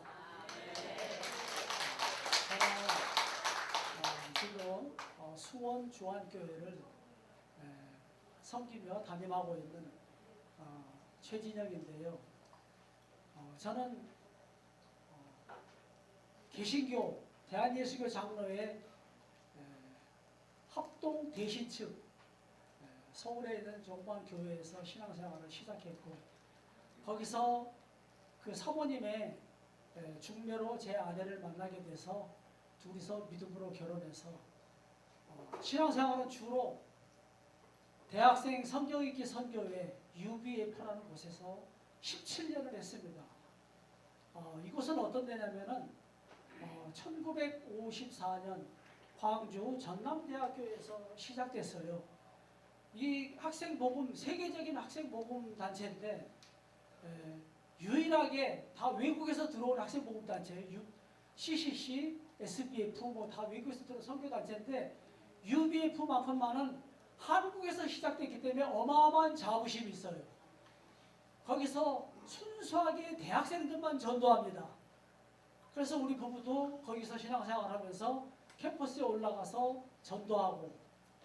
저는 지금 수원 주한교회를 섬기며 담임하고 있는 최진영인데요. 저는 개신교 대한예수교 장로회 합동 대신측 서울에 있는 종방교회에서 신앙생활을 시작했고, 거기서 그 사모님의 중매로 제 아내를 만나게 돼서 둘이서 믿음으로 결혼해서 신앙생활은 주로 대학생 성경읽기 선교회 UBF라는 곳에서 17년을 했습니다. 이곳은 어떤 데냐면은 1954년 광주 전남대학교에서 시작됐어요. 이 학생복음, 세계적인 학생복음 단체인데 유일하게 다 외국에서 들어온 학생복음 단체예요. CCC, SBF 뭐 다 외국에서 들어온 선교 단체인데, UBF만큼만은 한국에서 시작됐기 때문에 어마어마한 자부심이 있어요. 거기서 순수하게 대학생들만 전도합니다. 그래서 우리 부부도 거기서 신앙생활하면서 캠퍼스에 올라가서 전도하고,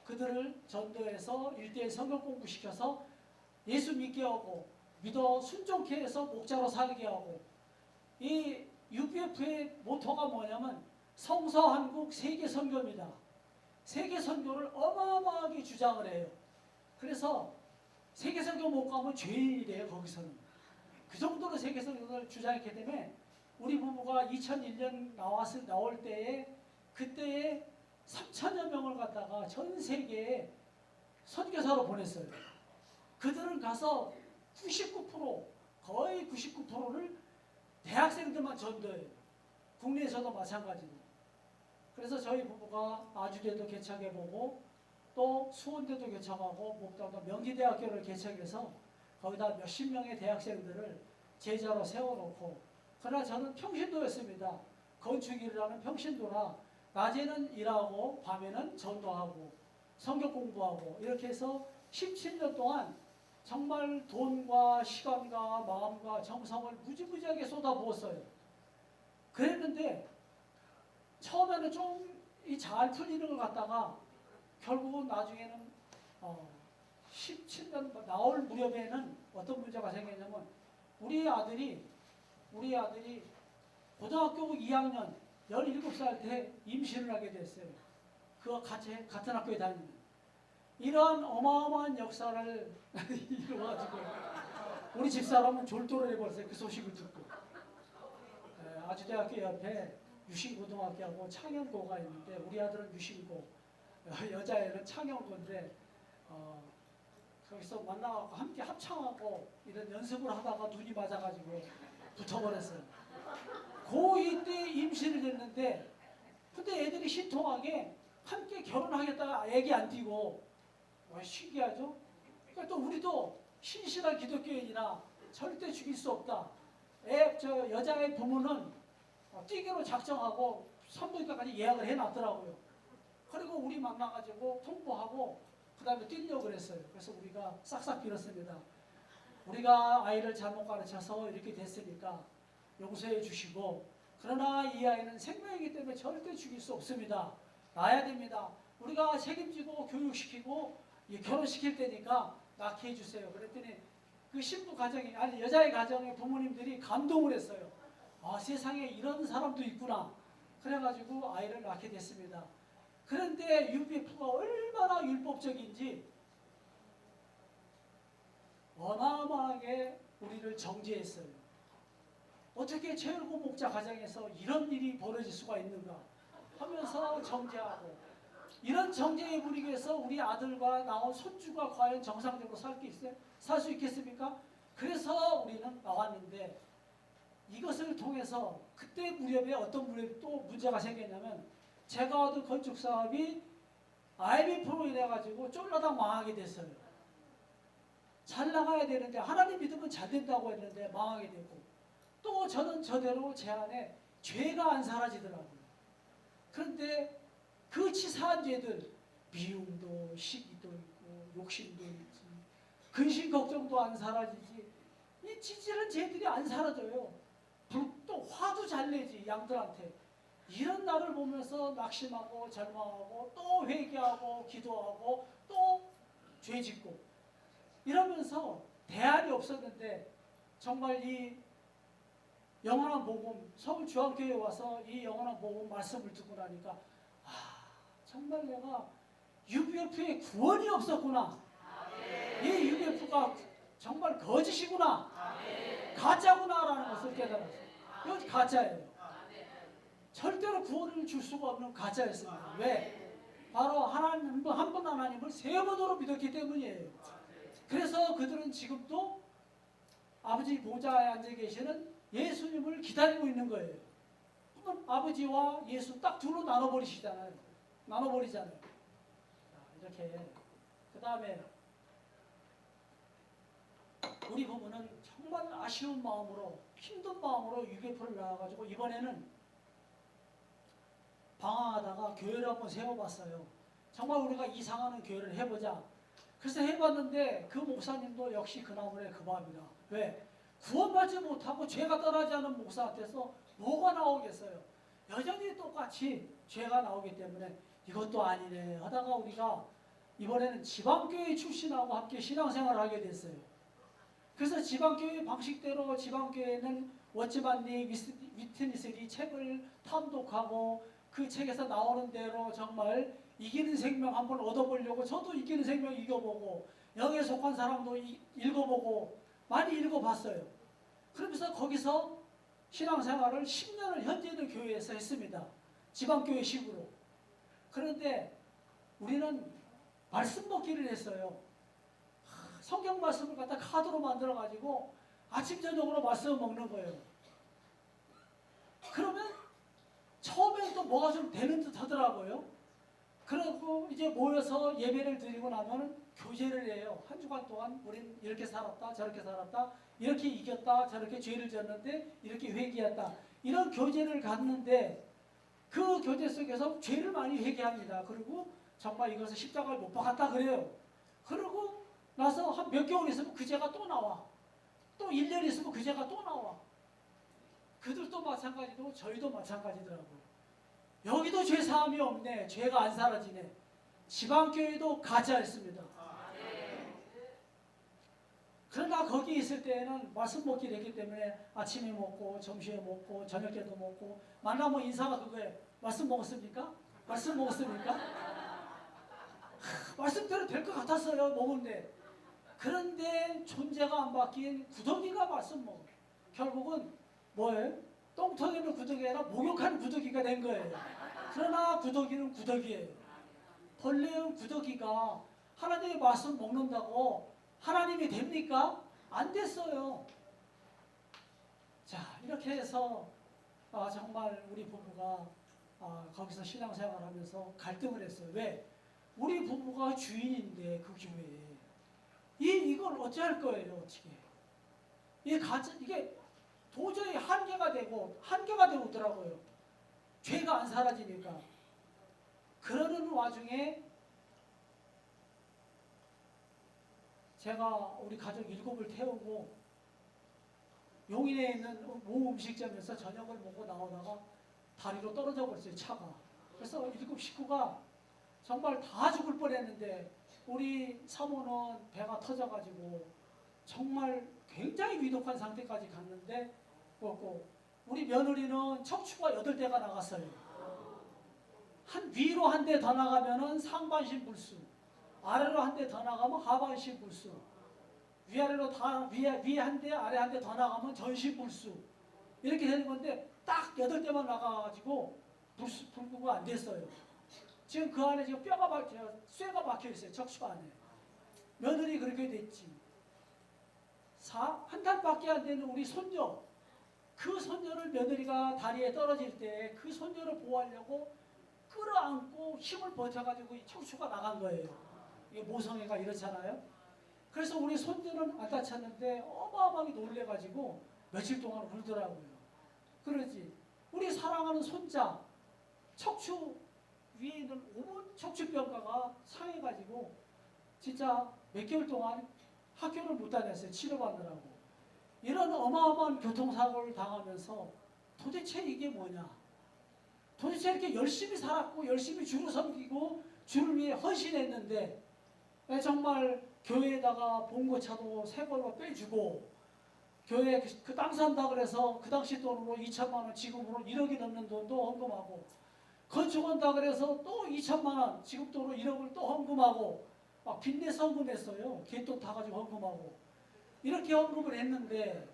그들을 전도해서 일대일 성경 공부시켜서 예수 믿게 하고, 믿어 순종케 해서 목자로 살게 하고, 이 UBF의 모토가 뭐냐면 성서한국 세계선교입니다. 세계선교를 어마어마하게 주장을 해요. 그래서 세계선교 못 가면 죄인이래요. 거기서는 그 정도로 세계선교를 주장했기 때문에 우리 부부가 2001년 나올 때에, 그때에 3천여 명을 갖다가 전 세계에 선교사로 보냈어요. 그들은 가서 99%, 거의 99%를 대학생들만 전도해요. 국내에서도 마찬가지로. 그래서 저희 부부가 아주대도 개척해보고, 또 수원대도 개척하고, 목동도 명지대학교를 개척해서 거기다 몇십 명의 대학생들을 제자로 세워놓고, 그러나 저는 평신도였습니다. 건축일이라는 평신도라 낮에는 일하고 밤에는 전도하고 성경 공부하고, 이렇게 해서 17년 동안 정말 돈과 시간과 마음과 정성을 무지무지하게 쏟아부었어요. 그랬는데 처음에는 좀 잘 풀리는 것 같다가 결국은 나중에는 17년 나올 무렵에는 어떤 문제가 생겼냐면 우리 아들이 고등학교 2학년 17살 때 임신을 하게 됐어요. 그와 같은 학교에 다니는. 이러한 어마어마한 역사를 이루어가지고 우리 집사람은 졸도를 해버렸어요. 그 소식을 듣고. 아주대학교 옆에 유신고등학교하고 창현고가 있는데 우리 아들은 유신고, 여자애는 창현고인데 거기서 만나고 함께 합창하고 이런 연습을 하다가 눈이 맞아가지고 붙어버렸어요. 고2 때 임신을 했는데 근데 애들이 신통하게 함께 결혼하겠다가 애기 안 띄고 와, 신기하죠? 그러니까 또 우리도 신실한 기독교인이나 절대 죽일 수 없다. 여자의 부모는 띄기로 작정하고 산부인과까지 예약을 해놨더라고요. 그리고 우리 만나가지고 통보하고 그 다음에 뛰려고 그랬어요. 그래서 우리가 싹싹 빌었습니다. 우리가 아이를 잘못 가르쳐서 이렇게 됐으니까 용서해 주시고 그러나 이 아이는 생명이기 때문에 절대 죽일 수 없습니다. 낳아야 됩니다. 우리가 책임지고 교육시키고 결혼시킬 때니까 낳게 해주세요. 그랬더니 그 신부 가정이 아니 여자의 가정의 부모님들이 감동을 했어요. 아, 세상에 이런 사람도 있구나. 그래가지고 아이를 낳게 됐습니다. 그런데 UBF가 얼마나 율법적인지 어마어마하게 우리를 정죄했어요. 어떻게 최일구 목자 가정에서 이런 일이 벌어질 수가 있는가 하면서 정죄하고 이런 정죄의 분위기에서 우리 아들과 나온 손주가 과연 정상적으로 살 수 있겠습니까? 그래서 우리는 나왔는데 이것을 통해서 그때 무렵에 어떤 무렵에 또 문제가 생겼냐면 제가 하던 건축 사업이 IMF로 인해 가지고 쫄라당 망하게 됐어요. 잘 나가야 되는데 하나님 믿으면 잘 된다고 했는데 망하게 되고 또 저는 저대로 제 안에 죄가 안 사라지더라고요. 그런데 그 치사한 죄들 미움도 시기도 있고 욕심도 있지 근심 걱정도 안 사라지지 이 찌질한 죄들이 안 사라져요. 또 화도 잘 내지 양들한테. 이런 나를 보면서 낙심하고 절망하고 또 회개하고 기도하고 또 죄짓고 이러면서 대안이 없었는데 정말 이 영원한 복음 서울중앙교회에 와서 이 영원한 복음 말씀을 듣고 나니까 정말 내가 UBF에 구원이 없었구나. 이 UBF가 정말 거짓이구나. 가짜구나라는 것을 깨달았어요. 이건 가짜예요. 절대로 구원을 줄 수가 없는 가짜였습니다. 왜? 바로 하나님 한 분 하나님을 세 번으로 믿었기 때문이에요. 그래서 그들은 지금도 아버지 보좌에 앉아 계시는 예수님을 기다리고 있는 거예요. 그러면 아버지와 예수 딱 둘로 나눠버리잖아요. 이렇게 그 다음에 우리 부부는 정말 아쉬운 마음으로 힘든 마음으로 UBF를 나와가지고 이번에는 방황하다가 교회를 한번 세워봤어요. 정말 우리가 이상하는 교회를 해보자. 그래서 해봤는데 그 목사님도 역시 그 나물의 그 밥이다. 왜? 구원받지 못하고 죄가 떠나지 않은 목사한테서 뭐가 나오겠어요? 여전히 똑같이 죄가 나오기 때문에 이것도 아니네 하다가 우리가 이번에는 지방교회 출신하고 함께 신앙생활을 하게 됐어요. 그래서 지방교회 방식대로 지방교회는 워치만니 위트니스리 책을 탐독하고 그 책에서 나오는 대로 정말 이기는 생명 한번 얻어보려고 저도 이기는 생명 읽어보고 영에 속한 사람도 읽어보고 많이 읽어봤어요. 그러면서 거기서 신앙생활을 10년을 현재 있는 교회에서 했습니다. 지방교회식으로. 그런데 우리는 말씀 먹기를 했어요. 성경 말씀을 갖다 카드로 만들어가지고 아침 저녁으로 말씀을 먹는 거예요. 그러면 처음에는 또 뭐가 좀 되는 듯 하더라고요. 그리고 이제 모여서 예배를 드리고 나면 교제를 해요. 한 주간 동안 우린 이렇게 살았다 저렇게 살았다 이렇게 이겼다 저렇게 죄를 졌는데 이렇게 회개했다 이런 교제를 갖는데 그 교제 속에서 죄를 많이 회개합니다. 그리고 정말 이것을 십자가를 못 박았다 그래요. 그러고 나서 한 몇 개월 있으면 그 죄가 또 나와. 또 1년 있으면 그 죄가 또 나와. 그들도 마찬가지고 저희도 마찬가지더라고요. 여기도 죄사함이 없네. 죄가 안 사라지네. 지방교회도 가짜였습니다. 거기 있을 때에는 말씀 먹기를 했기 때문에 아침에 먹고 점심에 먹고 저녁 때도 먹고 만나면 인사가 그거예요. 말씀 먹었습니까? 말씀 먹었습니까? 말씀대로 될 것 같았어요. 먹은데. 그런데 존재가 안 바뀐 구더기가 말씀 먹어. 결국은 뭐예요? 똥통에는 구더기가 아니라 목욕하는 구더기가 된 거예요. 그러나 구더기는 구더기예요. 벌레는 구더기가 하나님의 말씀 먹는다고 하나님이 됩니까? 안 됐어요. 자, 이렇게 해서 정말 우리 부부가 거기서 신앙생활을 하면서 갈등을 했어요. 왜? 우리 부부가 주인인데 그 교회에 이걸 어찌할 거예요? 어떻게? 이게 도저히 한계가 되고 있더라고요. 죄가 안 사라지니까. 그러는 와중에 제가 우리 가족 7을 태우고 용인에 있는 모 음식점에서 저녁을 먹고 나오다가 다리로 떨어져 버렸어요. 차가. 그래서 7 식구가 정말 다 죽을 뻔했는데 우리 사모는 배가 터져가지고 정말 굉장히 위독한 상태까지 갔는데 그렇고 우리 며느리는 척추가 8대가 나갔어요. 위로 한 대 더 나가면은 상반신 불수, 아래로 한 대 더 나가면 하반신 불수, 위아래로 위에 한 대, 아래 한 대 더 나가면 전신 불수 이렇게 되는 건데 딱 8대만 나가가지고 불구가 안 됐어요. 지금 그 안에 지금 쇠가 박혀 있어요. 척추 안에. 며느리 그렇게 됐지. 한 달밖에 안 되는 우리 손녀. 그 손녀를 며느리가 다리에 떨어질 때 그 손녀를 보호하려고 끌어안고 힘을 버텨가지고 이 척추가 나간 거예요. 이게 모성애가 이렇잖아요. 그래서 우리 손녀는 안 다쳤는데 어마어마하게 놀래가지고 며칠 동안 울더라고요. 그러지. 우리 사랑하는 손자 척추 위에 있는 온 척추뼈가가 상해가지고 진짜 몇 개월 동안 학교를 못 다녔어요. 치료받느라고. 이런 어마어마한 교통사고를 당하면서 도대체 이게 뭐냐. 도대체 이렇게 열심히 살았고 열심히 주를 섬기고 주를 위해 헌신했는데 정말 교회에다가 봉고차도 새 걸로 빼주고 교회 그 땅 산다 그래서 그 당시 돈으로 2천만 원 지금으로 1억이 넘는 돈도 헌금하고 건축한다 그래서 또 2천만 원 지금 돈으로 1억을 또 헌금하고 막 빚내서 헌금했어요. 갯돈 타가지고 헌금하고 이렇게 헌금을 했는데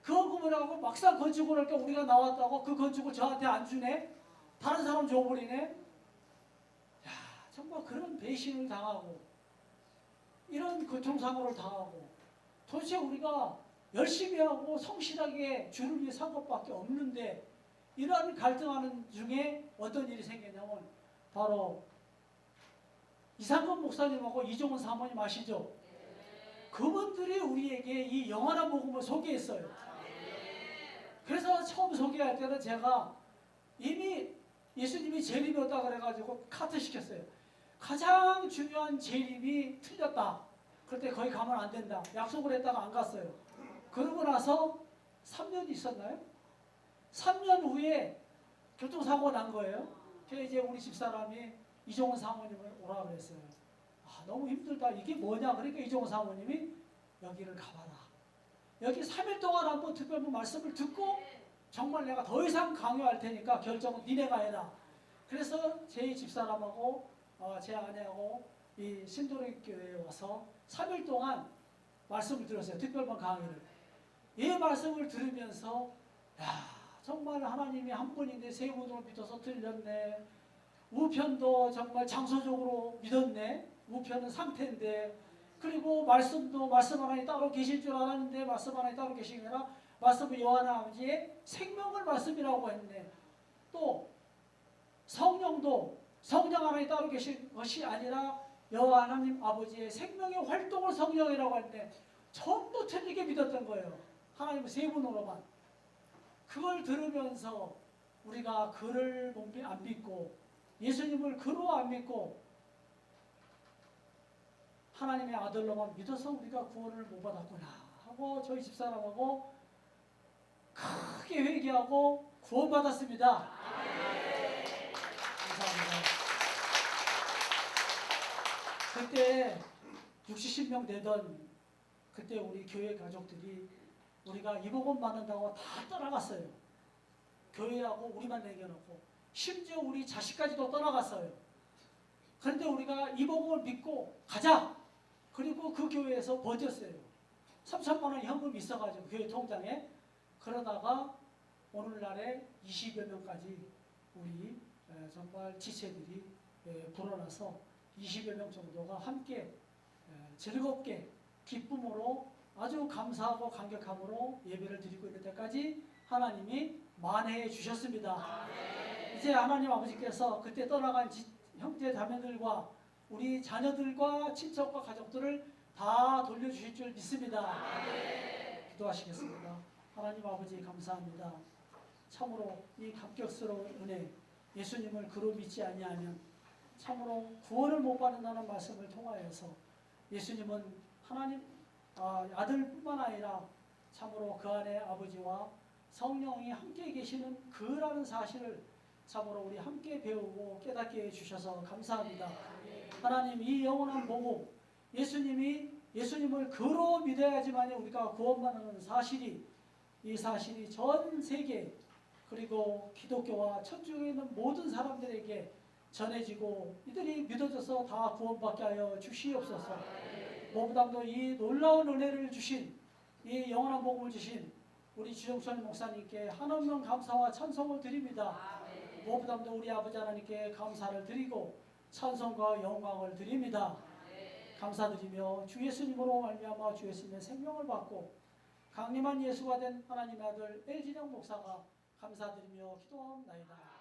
그 헌금을 하고 막상 건축을 할까 우리가 나왔다고 그 건축을 저한테 안 주네? 다른 사람 줘버리네? 야, 정말 그런 배신을 당하고 이런 교통사고를 당하고 도대체 우리가 열심히 하고 성실하게 주를 위해 산 것밖에 없는데 이러한 갈등하는 중에 어떤 일이 생겼냐면 바로 이상건 목사님하고 이종훈 사모님 아시죠? 그분들이 우리에게 이 영원한 복음을 소개했어요. 그래서 처음 소개할 때는 제가 이미 예수님이 재림이었다 그래가지고 카트 시켰어요. 가장 중요한 재림이 틀렸다. 그럴 때 거기 가면 안 된다. 약속을 했다가 안 갔어요. 그러고 나서 3년 있었나요? 3년 후에 교통사고 난 거예요. 그래서 이제 우리 집사람이 이종훈 사모님을 오라 그랬어요. 너무 힘들다. 이게 뭐냐? 그러니까 이종훈 사모님이 여기를 가봐라. 여기 3일 동안 한번 특별히 말씀을 듣고 정말 내가 더 이상 강요할 테니까 결정은 니네가 해라. 그래서 제 집사람하고 제 아내하고 이 신도림교회에 와서 3일 동안 말씀을 들었어요. 특별반 강의를. 이 말씀을 들으면서 야, 정말 하나님이 한 분인데 세 분으로 믿어서 틀렸네. 우편도 정말 장소적으로 믿었네. 우편은 상태인데 그리고 말씀도 말씀 하나님 따로 계실 줄 알았는데 말씀 하나님 따로 계시거나 말씀은 요한 아버지의 생명을 말씀이라고 했네. 또 성령도 성령 하나님 따로 계신 것이 아니라 여호와 하나님 아버지의 생명의 활동을 성령이라고 했는데 전부 틀리게 믿었던 거예요. 하나님은 세 분으로만. 그걸 들으면서 우리가 그를 안 믿고 예수님을 그로 안 믿고 하나님의 아들로만 믿어서 우리가 구원을 못 받았구나 하고 저희 집사람하고 크게 회개하고 구원받았습니다. 감사합니다. 그때 60명 되던 그때 우리 교회 가족들이 우리가 이복음 받는다고 다 떠나갔어요. 교회하고 우리만 남겨놓고 심지어 우리 자식까지도 떠나갔어요. 그런데 우리가 이복음을 믿고 가자. 그리고 그 교회에서 버텼어요. 3천만 원 현금 있어가지고 교회 통장에. 그러다가 오늘날에 20여 명까지 우리 정말 지체들이 불어나서 20여 명 정도가 함께 즐겁게 기쁨으로 아주 감사하고 감격함으로 예배를 드리고 있는 때까지 하나님이 만회해 주셨습니다. 이제 하나님 아버지께서 그때 떠나간 형제 자매들과 우리 자녀들과 친척과 가족들을 다 돌려주실 줄 믿습니다. 기도하시겠습니다. 하나님 아버지 감사합니다. 참으로 이 감격스러운 은혜, 예수님을 그로 믿지 아니하면 참으로 구원을 못 받는다는 말씀을 통하여서 예수님은 하나님 아들뿐만 아니라 참으로 그 안에 아버지와 성령이 함께 계시는 그라는 사실을 참으로 우리 함께 배우고 깨닫게 해주셔서 감사합니다. 하나님 이 영원한 복음, 예수님을 그로 믿어야지만 우리가 구원받는 이 사실이 전 세계 그리고 기독교와 천주교에 있는 모든 사람들에게 전해지고 이들이 믿어져서 다 구원받게 하여 주시옵소서. 무엇보다도 이 놀라운 은혜를 주신 이 영원한 복음을 주신 우리 주정천 목사님께 한없는 감사와 찬송을 드립니다. 무엇보다도 우리 아버지 하나님께 감사를 드리고 찬송과 영광을 드립니다. 감사드리며 주 예수님으로 말미암아 주 예수님의 생명을 받고 강림한 예수가 된 하나님의 아들 엘진영 목사가 감사드리며 기도하옵나이다.